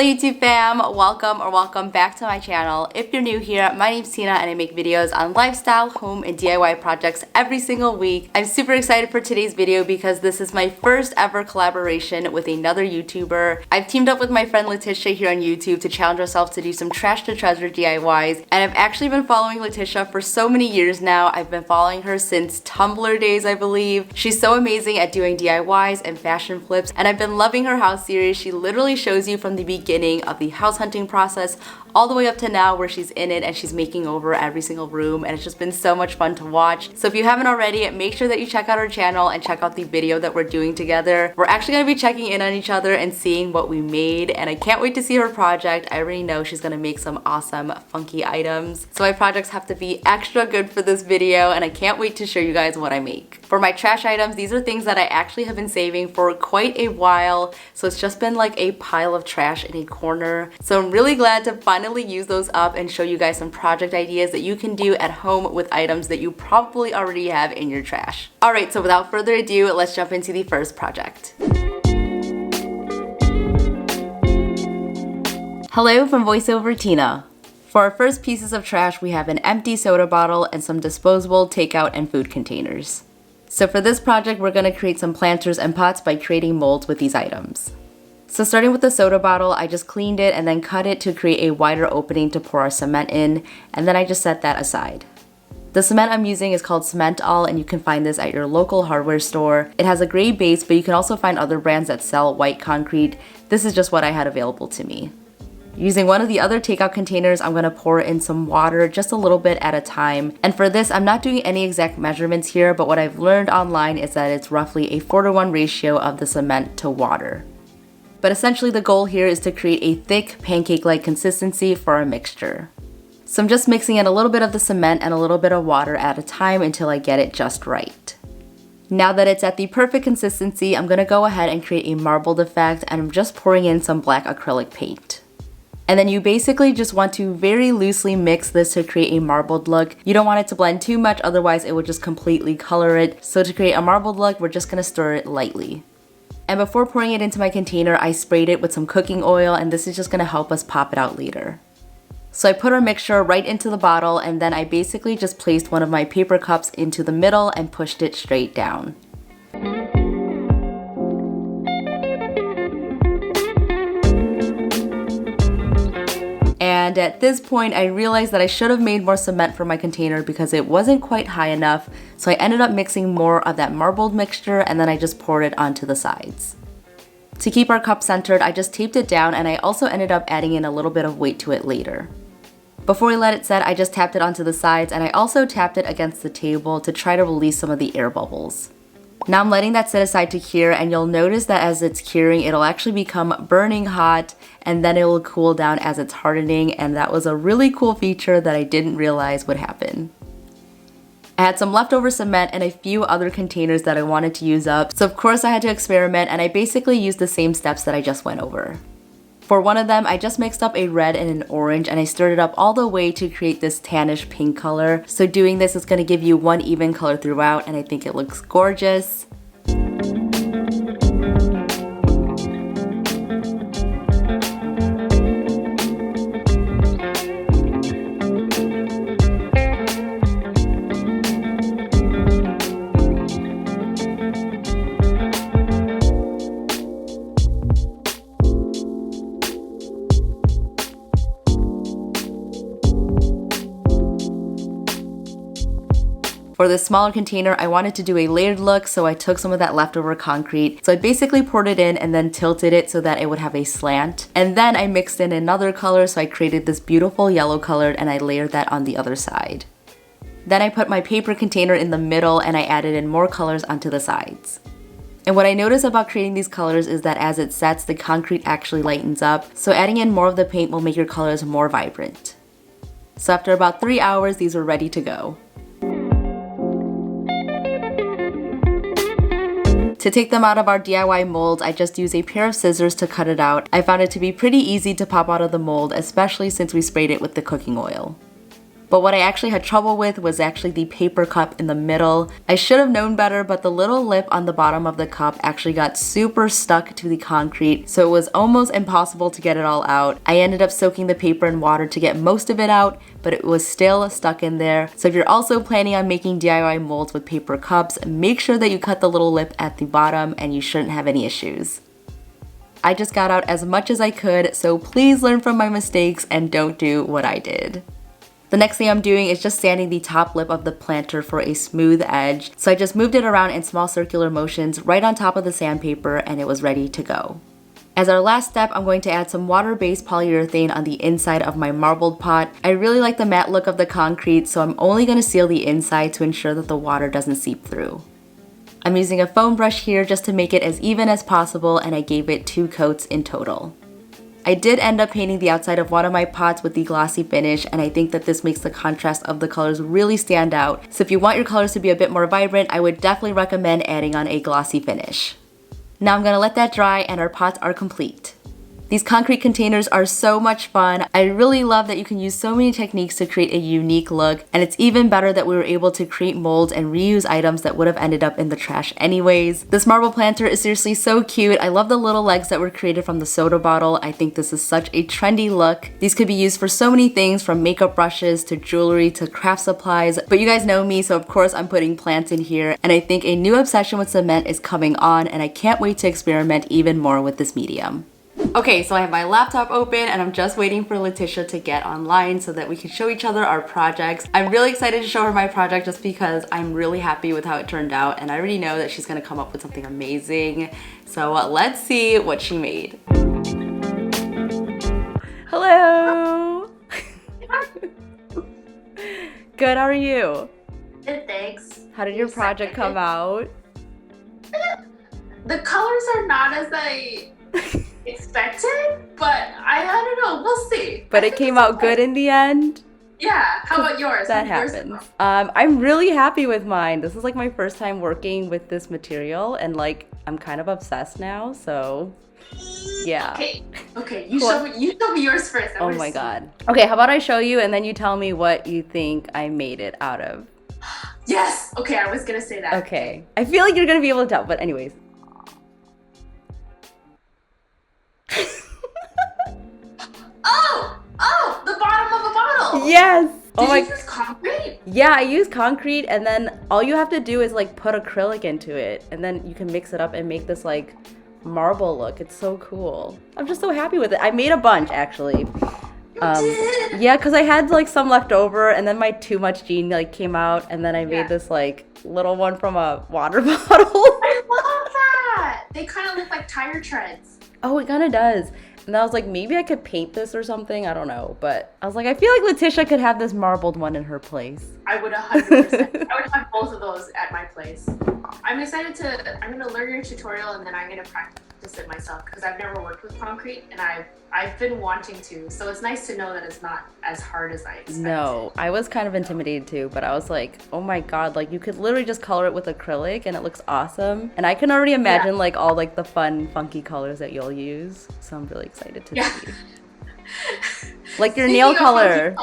Hello YouTube fam, welcome back to my channel. If you're new here, my name's Tina and I make videos on lifestyle, home, and DIY projects every single week. I'm super excited for today's video because this is my first ever collaboration with another YouTuber. I've teamed up with my friend Letitia here on YouTube to challenge ourselves to do some trash to treasure DIYs, and I've actually been following Letitia for so many years now. I've been following her since Tumblr days, I believe. She's so amazing at doing DIYs and fashion flips, and I've been loving her house series. She literally shows you from the beginning of the house hunting process all the way up to now where she's in it and she's making over every single room, and it's just been so much fun to watch. So if you haven't already, make sure that you check out her channel and check out the video that we're doing together. We're actually going to be checking in on each other and seeing what we made, and I can't wait to see her project. I already know she's going to make some awesome funky items. So my projects have to be extra good for this video, and I can't wait to show you guys what I make. For my trash items, these are things that I actually have been saving for quite a while, so it's just been like a pile of trash in a corner. So I'm really glad to finally use those up and show you guys some project ideas that you can do at home with items that you probably already have in your trash. Alright, so without further ado, let's jump into the first project. Hello from VoiceOver Tina. For our first pieces of trash, we have an empty soda bottle and some disposable takeout and food containers. So for this project, we're going to create some planters and pots by creating molds with these items. So starting with the soda bottle, I just cleaned it and then cut it to create a wider opening to pour our cement in, and then I just set that aside. The cement I'm using is called Cement All, and you can find this at your local hardware store. It has a gray base, but you can also find other brands that sell white concrete. This is just what I had available to me. Using one of the other takeout containers, I'm going to pour in some water just a little bit at a time. And for this, I'm not doing any exact measurements here, but what I've learned online is that it's roughly a 4:1 ratio of the cement to water. But essentially the goal here is to create a thick pancake-like consistency for our mixture. So I'm just mixing in a little bit of the cement and a little bit of water at a time until I get it just right. Now that it's at the perfect consistency, I'm going to go ahead and create a marbled effect, and I'm just pouring in some black acrylic paint. And then you basically just want to very loosely mix this to create a marbled look. You don't want it to blend too much, otherwise it will just completely color it. So to create a marbled look, we're just going to stir it lightly. And before pouring it into my container, I sprayed it with some cooking oil, and this is just going to help us pop it out later. So I put our mixture right into the bottle, and then I basically just placed one of my paper cups into the middle and pushed it straight down. And at this point, I realized that I should have made more cement for my container because it wasn't quite high enough, so I ended up mixing more of that marbled mixture, and then I just poured it onto the sides. To keep our cup centered, I just taped it down, and I also ended up adding in a little bit of weight to it later. Before we let it set, I just tapped it onto the sides, and I also tapped it against the table to try to release some of the air bubbles. Now I'm letting that set aside to cure, and you'll notice that as it's curing, it'll actually become burning hot, and then it will cool down as it's hardening, and that was a really cool feature that I didn't realize would happen. I had some leftover cement and a few other containers that I wanted to use up, so of course I had to experiment, and I basically used the same steps that I just went over. For one of them, I just mixed up a red and an orange, and I stirred it up all the way to create this tannish pink color. So doing this is going to give you one even color throughout, and I think it looks gorgeous. For this smaller container, I wanted to do a layered look, so I took some of that leftover concrete. So I basically poured it in and then tilted it so that it would have a slant. And then I mixed in another color, so I created this beautiful yellow color, and I layered that on the other side. Then I put my paper container in the middle, and I added in more colors onto the sides. And what I noticed about creating these colors is that as it sets, the concrete actually lightens up, so adding in more of the paint will make your colors more vibrant. So after about 3 hours, these were ready to go. To take them out of our DIY molds, I just used a pair of scissors to cut it out. I found it to be pretty easy to pop out of the mold, especially since we sprayed it with the cooking oil. But what I actually had trouble with was actually the paper cup in the middle. I should have known better, but the little lip on the bottom of the cup actually got super stuck to the concrete, so it was almost impossible to get it all out. I ended up soaking the paper in water to get most of it out, but it was still stuck in there. So if you're also planning on making DIY molds with paper cups, make sure that you cut the little lip at the bottom and you shouldn't have any issues. I just got out as much as I could, so please learn from my mistakes and don't do what I did. The next thing I'm doing is just sanding the top lip of the planter for a smooth edge. So I just moved it around in small circular motions right on top of the sandpaper and it was ready to go. As our last step, I'm going to add some water-based polyurethane on the inside of my marbled pot. I really like the matte look of the concrete, so I'm only going to seal the inside to ensure that the water doesn't seep through. I'm using a foam brush here just to make it as even as possible, and I gave it 2 coats in total. I did end up painting the outside of one of my pots with the glossy finish, and I think that this makes the contrast of the colors really stand out. So if you want your colors to be a bit more vibrant, I would definitely recommend adding on a glossy finish. Now I'm gonna let that dry and our pots are complete. These concrete containers are so much fun. I really love that you can use so many techniques to create a unique look, and it's even better that we were able to create molds and reuse items that would have ended up in the trash anyways. This marble planter is seriously so cute. I love the little legs that were created from the soda bottle. I think this is such a trendy look. These could be used for so many things, from makeup brushes to jewelry to craft supplies, but you guys know me, so of course I'm putting plants in here, and I think a new obsession with cement is coming on, and I can't wait to experiment even more with this medium. Okay, so I have my laptop open and I'm just waiting for Letitia to get online so that we can show each other our projects. I'm really excited to show her my project just because I'm really happy with how it turned out, and I already know that she's gonna come up with something amazing. So let's see what she made. Hello! Good, how are you? Good, thanks. How did your project come out? The colors are not as I expected, but I don't know, we'll see. But it came out good in the end? Yeah, how about yours? That happens. I'm really happy with mine. This is like my first time working with this material, and like I'm kind of obsessed now, so yeah. Okay, you show me yours first. Oh my god. Okay, how about I show you and then you tell me what you think I made it out of. Yes! Okay, I was gonna say that. Okay. I feel like you're gonna be able to tell, but anyways. Oh, the bottom of a bottle. Yes. Did you use concrete? Yeah, I use concrete, and then all you have to do is like put acrylic into it, and then you can mix it up and make this like marble look. It's so cool. I'm just so happy with it. I made a bunch actually. Yeah, because I had like some left over, and then my too much jean like came out, and then I made this like little one from a water bottle. I love that. They kind of look like tire treads. Oh, it kind of does. And I was like, maybe I could paint this or something. I don't know. But I was like, I feel like Letitia could have this marbled one in her place. I would 100%. I would have both of those at my place. I'm excited I'm going to learn your tutorial, and then I'm going to practice it myself because I've never worked with concrete, and I've been wanting to. So it's nice to know that it's not as hard as I expected. No, I was kind of intimidated too, but I was like, oh my god, like you could literally just color it with acrylic and it looks awesome. And I can already imagine like all like the fun, funky colors that you'll use. So I'm really excited to see. Like your nail color.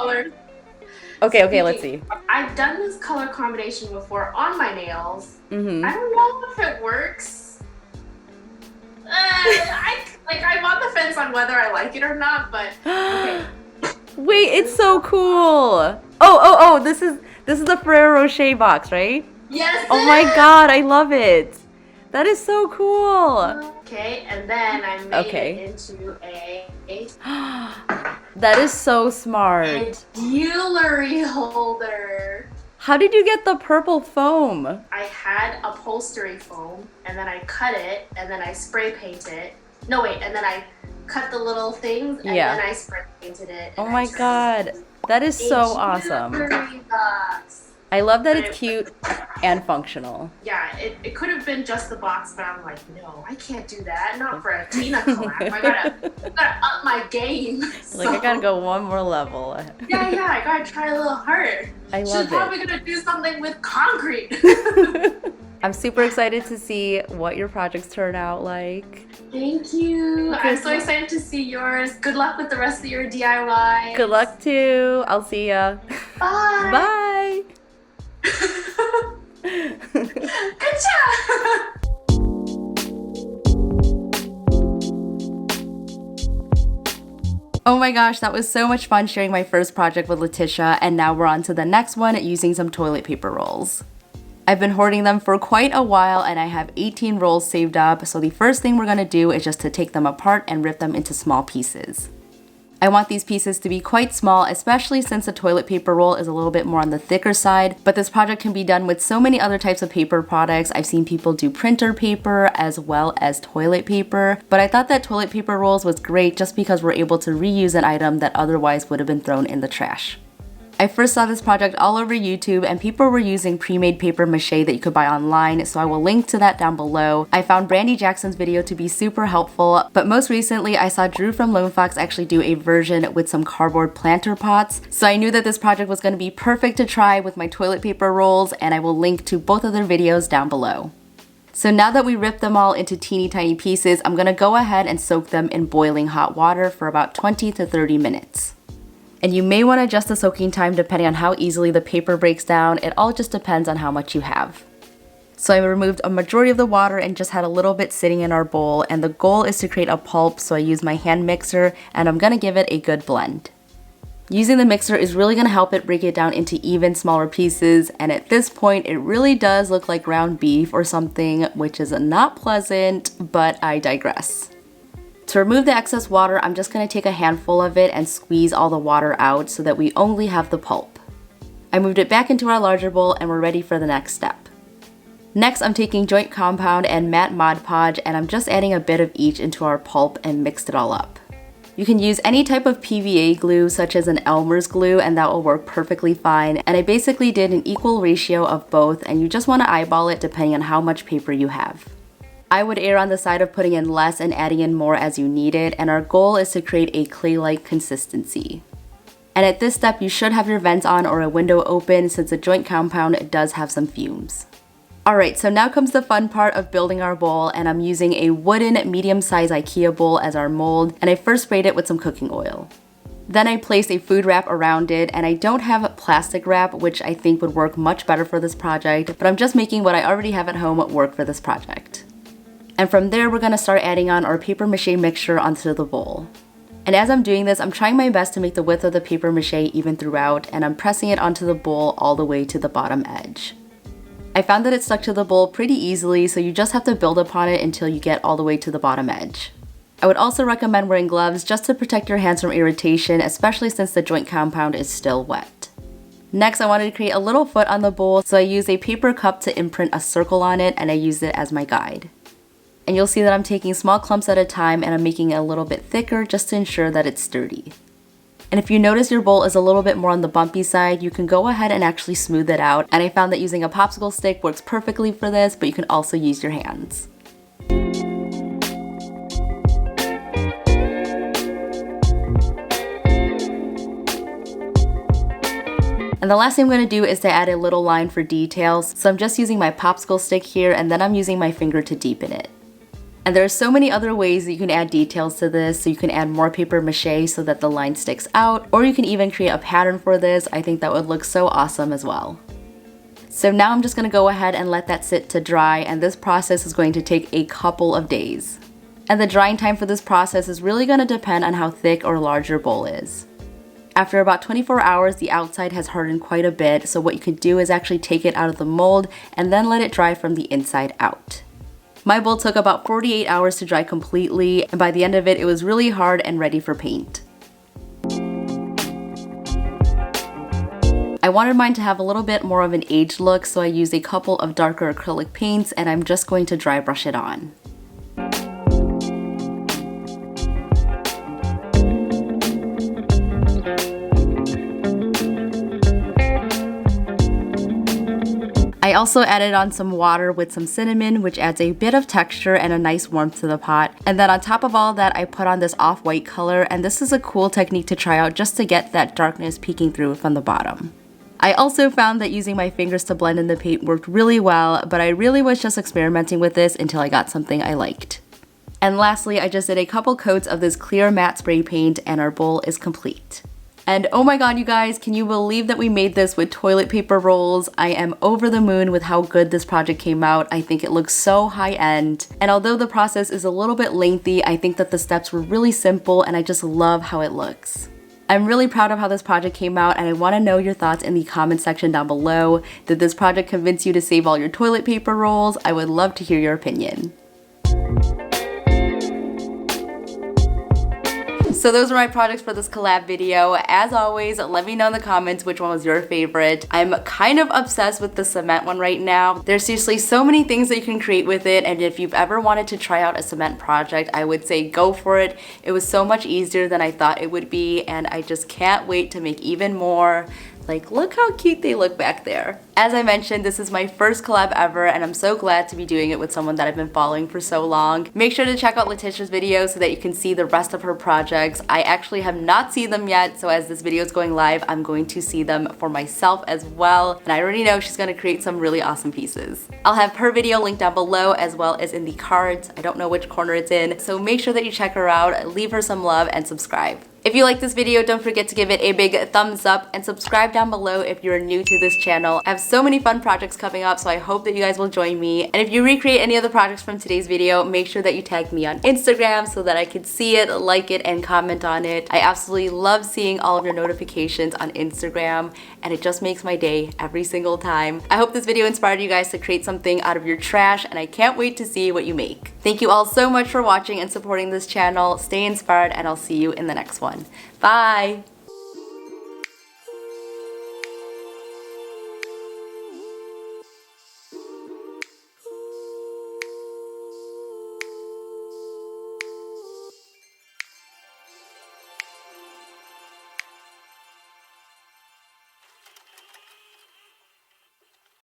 Okay, let's see. I've done this color combination before on my nails. I don't know if it works. I'm on the fence on whether I like it or not, but okay. Wait, it's so cool. Oh, this is the Ferrero Rocher box, right? Yes. Oh my god, I love it. That is so cool. Okay, and then I made it into a that is so smart. jewelry holder. How did you get the purple foam? I had upholstery foam, and then I cut it, and then I spray paint it. No, wait, and then I cut the little things, and then I spray painted it. Oh my god, that is so awesome. Box. I love that it's cute and functional. Yeah, it could have been just the box, but I'm like, no, I can't do that. Not for a Tina collab. I gotta up my game. Like, I gotta go one more level. Yeah, I gotta try a little harder. I love She's probably gonna do something with concrete. I'm super excited to see what your projects turn out like. Thank you. I'm so excited to see yours. Good luck with the rest of your DIY. Good luck too. I'll see ya. Bye. Bye! Good job! Oh my gosh, that was so much fun sharing my first project with Letitia, and now we're on to the next one using some toilet paper rolls. I've been hoarding them for quite a while and I have 18 rolls saved up, so the first thing we're going to do is just to take them apart and rip them into small pieces. I want these pieces to be quite small, especially since the toilet paper roll is a little bit more on the thicker side, but this project can be done with so many other types of paper products. I've seen people do printer paper as well as toilet paper, but I thought that toilet paper rolls was great just because we're able to reuse an item that otherwise would have been thrown in the trash. I first saw this project all over YouTube and people were using pre-made paper mache that you could buy online, so I will link to that down below. I found Brandy Jackson's video to be super helpful, but most recently I saw Drew from Lone Fox actually do a version with some cardboard planter pots, so I knew that this project was going to be perfect to try with my toilet paper rolls, and I will link to both of their videos down below. So now that we ripped them all into teeny tiny pieces, I'm going to go ahead and soak them in boiling hot water for about 20 to 30 minutes. And you may want to adjust the soaking time depending on how easily the paper breaks down. It all just depends on how much you have. So I removed a majority of the water and just had a little bit sitting in our bowl, and the goal is to create a pulp, so I use my hand mixer and I'm going to give it a good blend. Using the mixer is really going to help it break it down into even smaller pieces, and at this point it really does look like ground beef or something, which is not pleasant, but I digress. To remove the excess water, I'm just going to take a handful of it and squeeze all the water out so that we only have the pulp. I moved it back into our larger bowl and we're ready for the next step. Next, I'm taking joint compound and matte Mod Podge, and I'm just adding a bit of each into our pulp and mixed it all up. You can use any type of PVA glue such as an Elmer's glue and that will work perfectly fine, and I basically did an equal ratio of both, and you just want to eyeball it depending on how much paper you have. I would err on the side of putting in less and adding in more as you need it, and our goal is to create a clay-like consistency. And at this step, you should have your vents on or a window open since the joint compound does have some fumes. Alright, so now comes the fun part of building our bowl, and I'm using a wooden medium-sized IKEA bowl as our mold, and I first sprayed it with some cooking oil. Then I placed a food wrap around it, and I don't have plastic wrap, which I think would work much better for this project, but I'm just making what I already have at home work for this project. And from there, we're going to start adding on our paper mache mixture onto the bowl. And as I'm doing this, I'm trying my best to make the width of the paper mache even throughout, and I'm pressing it onto the bowl all the way to the bottom edge. I found that it stuck to the bowl pretty easily, so you just have to build upon it until you get all the way to the bottom edge. I would also recommend wearing gloves just to protect your hands from irritation, especially since the joint compound is still wet. Next, I wanted to create a little foot on the bowl, so I used a paper cup to imprint a circle on it, and I used it as my guide. And you'll see that I'm taking small clumps at a time and I'm making it a little bit thicker just to ensure that it's sturdy. And if you notice your bowl is a little bit more on the bumpy side, you can go ahead and actually smooth it out. And I found that using a popsicle stick works perfectly for this, but you can also use your hands. And the last thing I'm going to do is to add a little line for details. So I'm just using my popsicle stick here, and then I'm using my finger to deepen it. And there are so many other ways that you can add details to this, so you can add more paper mache so that the line sticks out, or you can even create a pattern for this. I think that would look so awesome as well. So now I'm just going to go ahead and let that sit to dry, and this process is going to take a couple of days. And the drying time for this process is really going to depend on how thick or large your bowl is. After about 24 hours, the outside has hardened quite a bit, so what you can do is actually take it out of the mold and then let it dry from the inside out. My bowl took about 48 hours to dry completely, and by the end of it, it was really hard and ready for paint. I wanted mine to have a little bit more of an aged look, so I used a couple of darker acrylic paints, and I'm just going to dry brush it on. I also added on some water with some cinnamon, which adds a bit of texture and a nice warmth to the pot. And then on top of all that, I put on this off-white color, and this is a cool technique to try out just to get that darkness peeking through from the bottom. I also found that using my fingers to blend in the paint worked really well, but I really was just experimenting with this until I got something I liked. And lastly, I just did a couple coats of this clear matte spray paint, and our bowl is complete. And oh my god, you guys, can you believe that we made this with toilet paper rolls? I am over the moon with how good this project came out. I think it looks so high end. And although the process is a little bit lengthy, I think that the steps were really simple and I just love how it looks. I'm really proud of how this project came out and I want to know your thoughts in the comment section down below. Did this project convince you to save all your toilet paper rolls? I would love to hear your opinion. So those were my projects for this collab video. As always, let me know in the comments which one was your favorite. I'm kind of obsessed with the cement one right now. There's seriously so many things that you can create with it, and if you've ever wanted to try out a cement project, I would say go for it. It was so much easier than I thought it would be, and I just can't wait to make even more. Like, look how cute they look back there. As I mentioned, this is my first collab ever, and I'm so glad to be doing it with someone that I've been following for so long. Make sure to check out Letitia's video so that you can see the rest of her projects. I actually have not seen them yet, so as this video is going live, I'm going to see them for myself as well. And I already know she's gonna create some really awesome pieces. I'll have her video linked down below as well as in the cards. I don't know which corner it's in, so make sure that you check her out, leave her some love, and subscribe. If you like this video, don't forget to give it a big thumbs up and subscribe down below if you're new to this channel. I have so many fun projects coming up, so I hope that you guys will join me. And if you recreate any of the projects from today's video, make sure that you tag me on Instagram so that I can see it, like it, and comment on it. I absolutely love seeing all of your notifications on Instagram, and it just makes my day every single time. I hope this video inspired you guys to create something out of your trash, and I can't wait to see what you make. Thank you all so much for watching and supporting this channel. Stay inspired, and I'll see you in the next one. Bye!